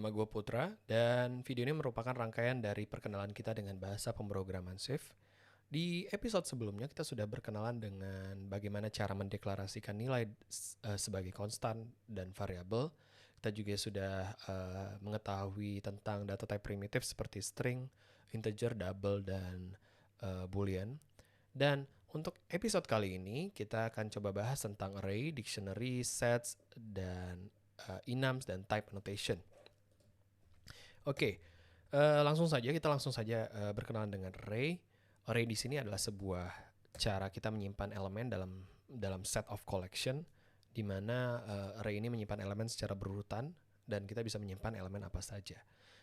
nama gue Putra, dan video ini merupakan rangkaian dari perkenalan kita dengan bahasa pemrograman Swift. Di episode sebelumnya kita sudah berkenalan dengan bagaimana cara mendeklarasikan nilai sebagai konstan dan variabel. Kita juga sudah mengetahui tentang data type primitif seperti string, integer, double, dan boolean. Dan untuk episode kali ini kita akan coba bahas tentang array, dictionary, sets, dan enums dan type annotation. Oke, kita langsung saja berkenalan dengan array. Array di sini adalah sebuah cara kita menyimpan elemen dalam set of collection, di mana array ini menyimpan elemen secara berurutan dan kita bisa menyimpan elemen apa saja.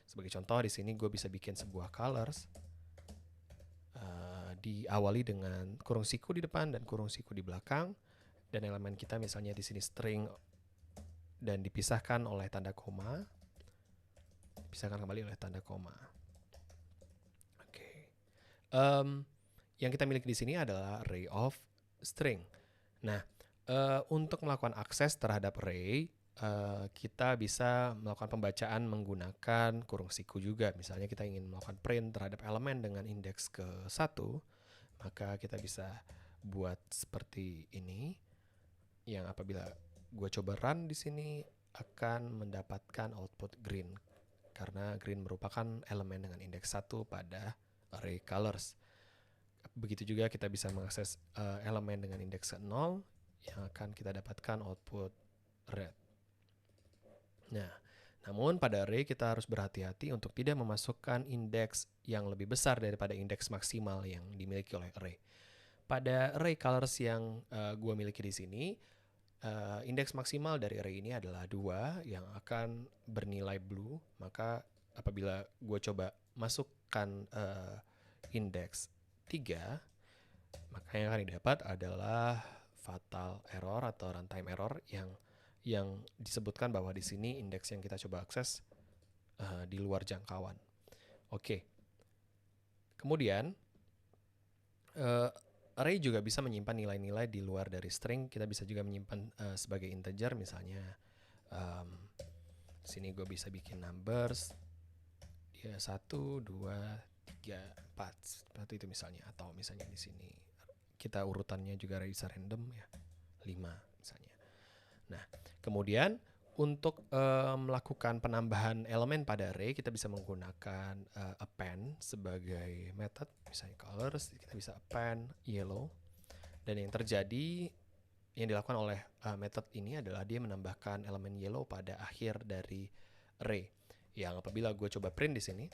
Sebagai contoh di sini gue bisa bikin sebuah colors diawali dengan kurung siku di depan dan kurung siku di belakang, dan elemen kita misalnya di sini string dan dipisahkan oleh tanda koma. Dipisahkan kembali oleh tanda koma. Oke. Yang kita miliki di sini adalah array of string. Nah, untuk melakukan akses terhadap array, kita bisa melakukan pembacaan menggunakan kurung siku juga. Misalnya kita ingin melakukan print terhadap elemen dengan indeks ke-1, maka kita bisa buat seperti ini, yang apabila gue coba run di sini akan mendapatkan output green, karena green merupakan elemen dengan indeks 1 pada array colors. Begitu juga kita bisa mengakses elemen dengan indeks 0 yang akan kita dapatkan output red. Nah, namun pada array kita harus berhati-hati untuk tidak memasukkan indeks yang lebih besar daripada indeks maksimal yang dimiliki oleh array. Pada array colors yang gue miliki di sini, indeks maksimal dari array ini adalah 2 yang akan bernilai blue. Maka apabila gue coba masukkan indeks 3, maka yang akan didapat adalah fatal error atau runtime error yang disebutkan bahwa di sini indeks yang kita coba akses di luar jangkauan. Oke. Kemudian array juga bisa menyimpan nilai-nilai di luar dari string. Kita bisa juga menyimpan sebagai integer, misalnya di sini gue bisa bikin numbers dia 1, 2, 3, 4 seperti itu misalnya, atau misalnya di sini kita urutannya juga bisa random ya, 5 misalnya. Nah, kemudian untuk melakukan penambahan elemen pada array, kita bisa menggunakan append sebagai method. Misalnya colors, kita bisa append yellow. Dan yang dilakukan oleh method ini adalah dia menambahkan elemen yellow pada akhir dari array. Yang apabila gue coba print di sini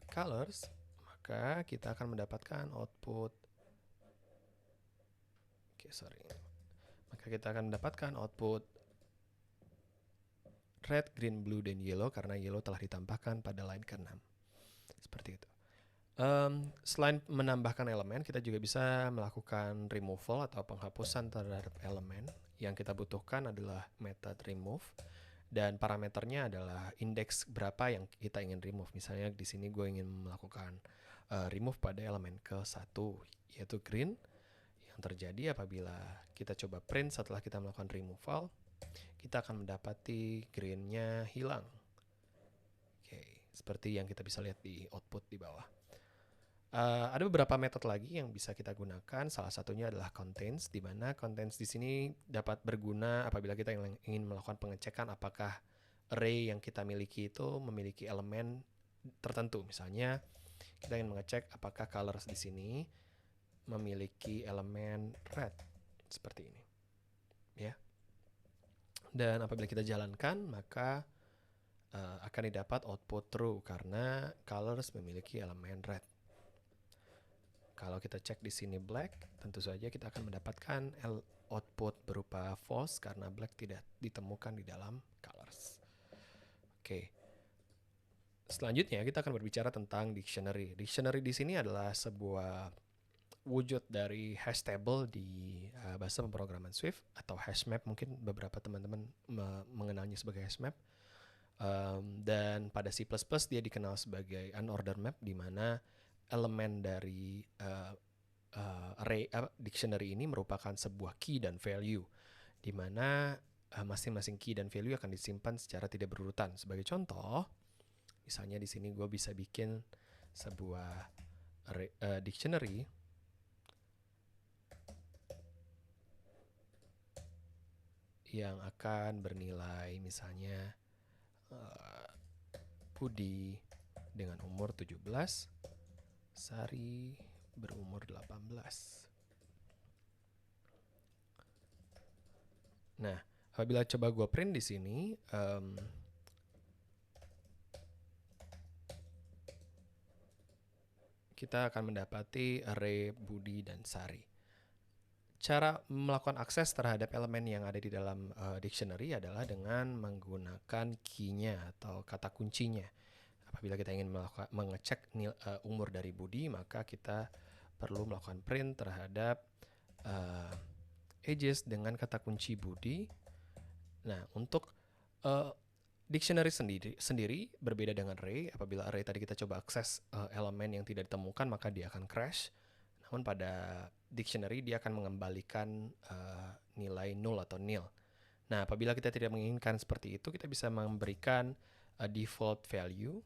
colors, maka kita akan mendapatkan output. Maka kita akan mendapatkan output red, green, blue, dan yellow karena yellow telah ditambahkan pada line ke-6. Seperti itu. Selain menambahkan elemen, kita juga bisa melakukan removal atau penghapusan terhadap elemen. Yang kita butuhkan adalah method remove, dan parameternya adalah indeks berapa yang kita ingin remove. Misalnya di sini gue ingin melakukan remove pada elemen ke-1, yaitu green. Yang terjadi apabila kita coba print setelah kita melakukan removal, kita akan mendapati green-nya hilang. Oke, seperti yang kita bisa lihat di output di bawah. Ada beberapa metode lagi yang bisa kita gunakan. Salah satunya adalah contains, di mana contains di sini dapat berguna apabila kita ingin melakukan pengecekan apakah array yang kita miliki itu memiliki elemen tertentu. Misalnya kita ingin mengecek apakah colors di sini memiliki elemen red seperti ini, ya. Dan apabila kita jalankan, maka akan didapat output true karena colors memiliki elemen red. Kalau kita cek di sini black, tentu saja kita akan mendapatkan output berupa false karena black tidak ditemukan di dalam colors. Oke. Selanjutnya kita akan berbicara tentang dictionary. Dictionary di sini adalah sebuah wujud dari hash table di bahasa pemrograman Swift, atau hash map, mungkin beberapa teman-teman mengenalnya sebagai hash map. Dan pada C++ dia dikenal sebagai unordered map, di mana elemen dari array dictionary ini merupakan sebuah key dan value, di mana masing-masing key dan value akan disimpan secara tidak berurutan. Sebagai contoh, misalnya di sini gue bisa bikin sebuah dictionary yang akan bernilai misalnya Budi dengan umur 17, Sari berumur 18. Nah, apabila coba gue print di sini, kita akan mendapati array Budi dan Sari. Cara melakukan akses terhadap elemen yang ada di dalam dictionary adalah dengan menggunakan key-nya atau kata kuncinya. Apabila kita ingin mengecek umur dari Budi, maka kita perlu melakukan print terhadap ages dengan kata kunci Budi. Nah, untuk dictionary sendiri berbeda dengan array. Apabila array tadi kita coba akses elemen yang tidak ditemukan, maka dia akan crash. Namun pada dictionary dia akan mengembalikan nilai null atau nil. Nah, apabila kita tidak menginginkan seperti itu, kita bisa memberikan default value.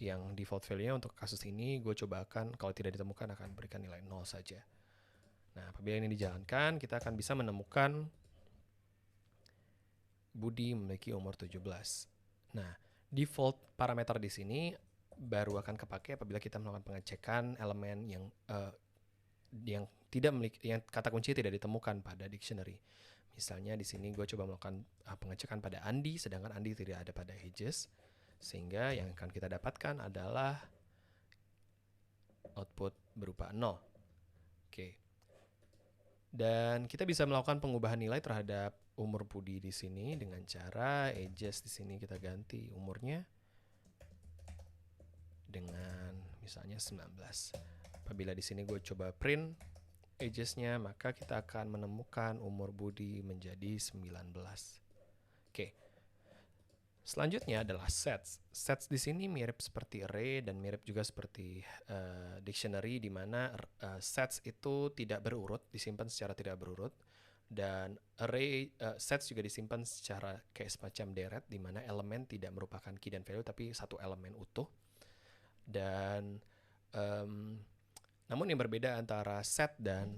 Yang default value-nya untuk kasus ini gue cobakan kalau tidak ditemukan akan berikan nilai 0 saja. Nah, apabila ini dijalankan, kita akan bisa menemukan Budi memiliki umur 17. Nah, default parameter di sini baru akan kepakai apabila kita melakukan pengecekan elemen yang tidak memiliki, yang kata kunci tidak ditemukan pada dictionary. Misalnya di sini gue coba melakukan pengecekan pada Andi, sedangkan Andi tidak ada pada Hedges, sehingga yang akan kita dapatkan adalah output berupa 0. Oke. Dan kita bisa melakukan pengubahan nilai terhadap umur Budi di sini dengan cara ages di sini kita ganti umurnya dengan misalnya 19. Apabila di sini gue coba print ages-nya, maka kita akan menemukan umur Budi menjadi 19. Oke. Selanjutnya adalah sets. Sets di sini mirip seperti array dan mirip juga seperti dictionary, di mana sets itu tidak berurut, disimpan secara tidak berurut. Dan array sets juga disimpan secara kayak semacam deret, di mana elemen tidak merupakan key dan value, tapi satu elemen utuh. Dan namun yang berbeda antara set dan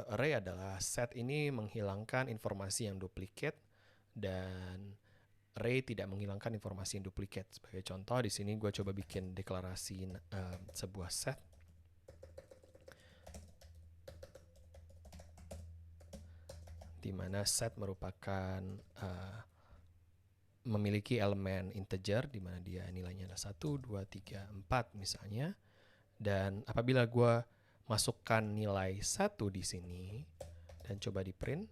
array adalah set ini menghilangkan informasi yang duplicate dan array tidak menghilangkan informasi yang duplicate. Sebagai contoh di sini gue coba bikin deklarasi sebuah set. Di mana set merupakan memiliki elemen integer di mana dia nilainya adalah 1, 2, 3, 4 misalnya. Dan apabila gue masukkan nilai 1 di sini dan coba di print,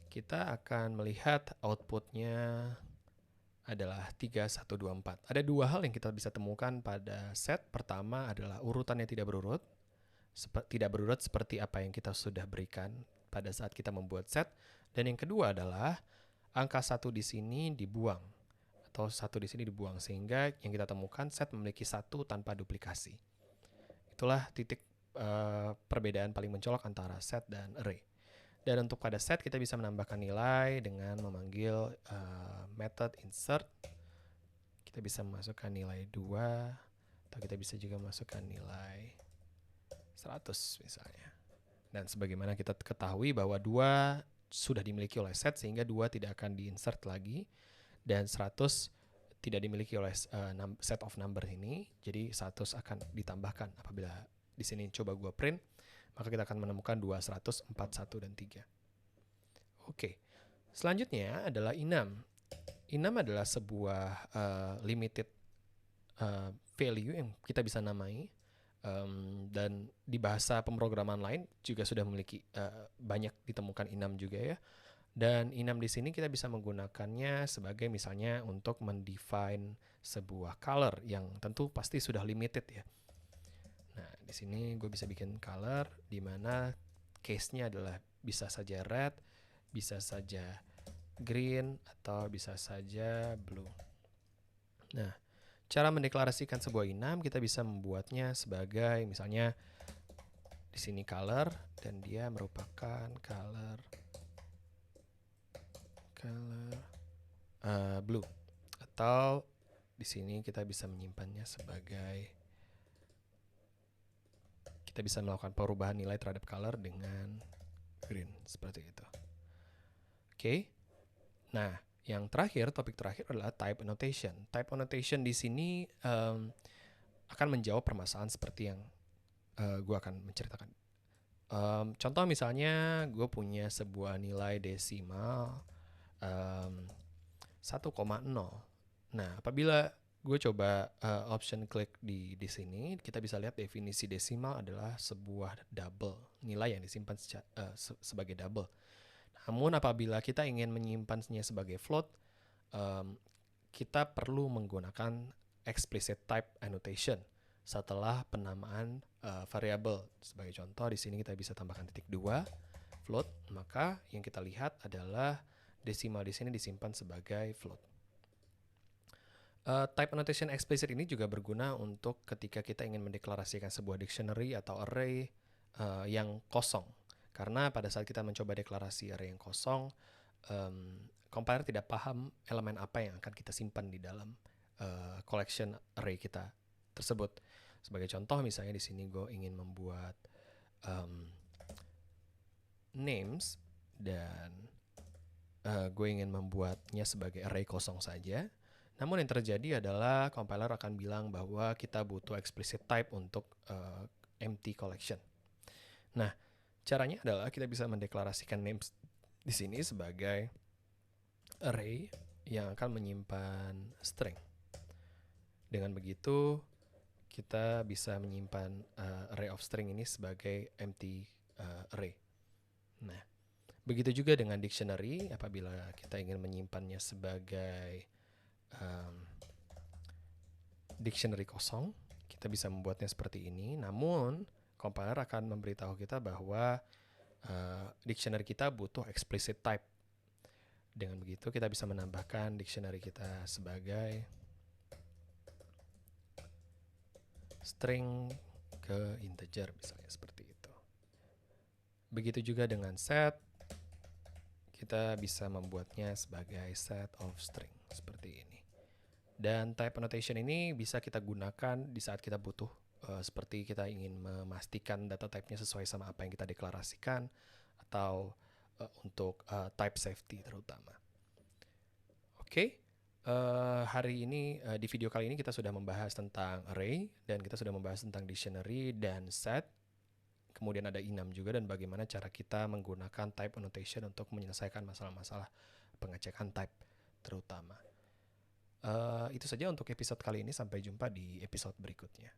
kita akan melihat outputnya adalah 3, 1, 2, 4. Ada dua hal yang kita bisa temukan pada set. Pertama adalah urutannya tidak berurut. Tidak berurut seperti apa yang kita sudah berikan pada saat kita membuat set. Dan yang kedua adalah angka 1 di sini dibuang, atau 1 di sini dibuang, sehingga yang kita temukan set memiliki 1 tanpa duplikasi. Itulah titik perbedaan paling mencolok antara set dan array. Dan untuk pada set kita bisa menambahkan nilai dengan memanggil method insert. Kita bisa memasukkan nilai 2, atau kita bisa juga masukkan nilai 100 misalnya. Dan sebagaimana kita ketahui bahwa 2 sudah dimiliki oleh set, sehingga 2 tidak akan diinsert lagi, dan 100 tidak dimiliki oleh set of number ini, jadi 100 akan ditambahkan. Apabila di sini coba gue print, maka kita akan menemukan 2, 100, 4, 1, dan 3. Oke, selanjutnya adalah enum. Enum adalah sebuah limited value yang kita bisa namai. Dan di bahasa pemrograman lain juga sudah memiliki banyak ditemukan enum juga ya. Dan enum di sini kita bisa menggunakannya sebagai misalnya untuk mendefine sebuah color yang tentu pasti sudah limited ya. Nah, di sini gue bisa bikin color di mana case-nya adalah bisa saja red, bisa saja green, atau bisa saja blue. Nah, cara mendeklarasikan sebuah enum kita bisa membuatnya sebagai misalnya di sini color dan dia merupakan color blue, atau di sini kita bisa menyimpannya sebagai, kita bisa melakukan perubahan nilai terhadap color dengan green seperti itu. Oke. Nah, yang terakhir, topik terakhir adalah type annotation. Type annotation di sini akan menjawab permasalahan seperti yang gue akan menceritakan. Contoh misalnya gue punya sebuah nilai desimal 1,0. Nah, apabila gue coba option klik di sini, kita bisa lihat definisi desimal adalah sebuah double, nilai yang disimpan sebagai double. Namun apabila kita ingin menyimpannya sebagai float, kita perlu menggunakan explicit type annotation setelah penamaan variabel. Sebagai contoh, di sini kita bisa tambahkan titik 2 float, maka yang kita lihat adalah desimal di sini disimpan sebagai float. Type annotation explicit ini juga berguna untuk ketika kita ingin mendeklarasikan sebuah dictionary atau array yang kosong. Karena pada saat kita mencoba deklarasi array yang kosong, compiler tidak paham elemen apa yang akan kita simpan di dalam collection array kita tersebut. Sebagai contoh, misalnya di sini gue ingin membuat names dan gue ingin membuatnya sebagai array kosong saja. Namun yang terjadi adalah compiler akan bilang bahwa kita butuh explicit type untuk empty collection. Nah, caranya adalah kita bisa mendeklarasikan names di sini sebagai array yang akan menyimpan string. Dengan begitu, kita bisa menyimpan array of string ini sebagai empty array. Nah, begitu juga dengan dictionary, apabila kita ingin menyimpannya sebagai dictionary kosong, kita bisa membuatnya seperti ini. Namun, compiler akan memberitahu kita bahwa dictionary kita butuh explicit type. Dengan begitu, kita bisa menambahkan dictionary kita sebagai string ke integer, misalnya seperti itu. Begitu juga dengan set, kita bisa membuatnya sebagai set of string, seperti ini. Dan type annotation ini bisa kita gunakan di saat kita butuh, seperti kita ingin memastikan data type-nya sesuai sama apa yang kita deklarasikan, atau untuk type safety terutama. Oke, hari ini di video kali ini kita sudah membahas tentang array, dan kita sudah membahas tentang dictionary dan set. Kemudian ada enum juga, dan bagaimana cara kita menggunakan type annotation untuk menyelesaikan masalah-masalah pengecekan type terutama. Itu saja untuk episode kali ini. Sampai jumpa di episode berikutnya.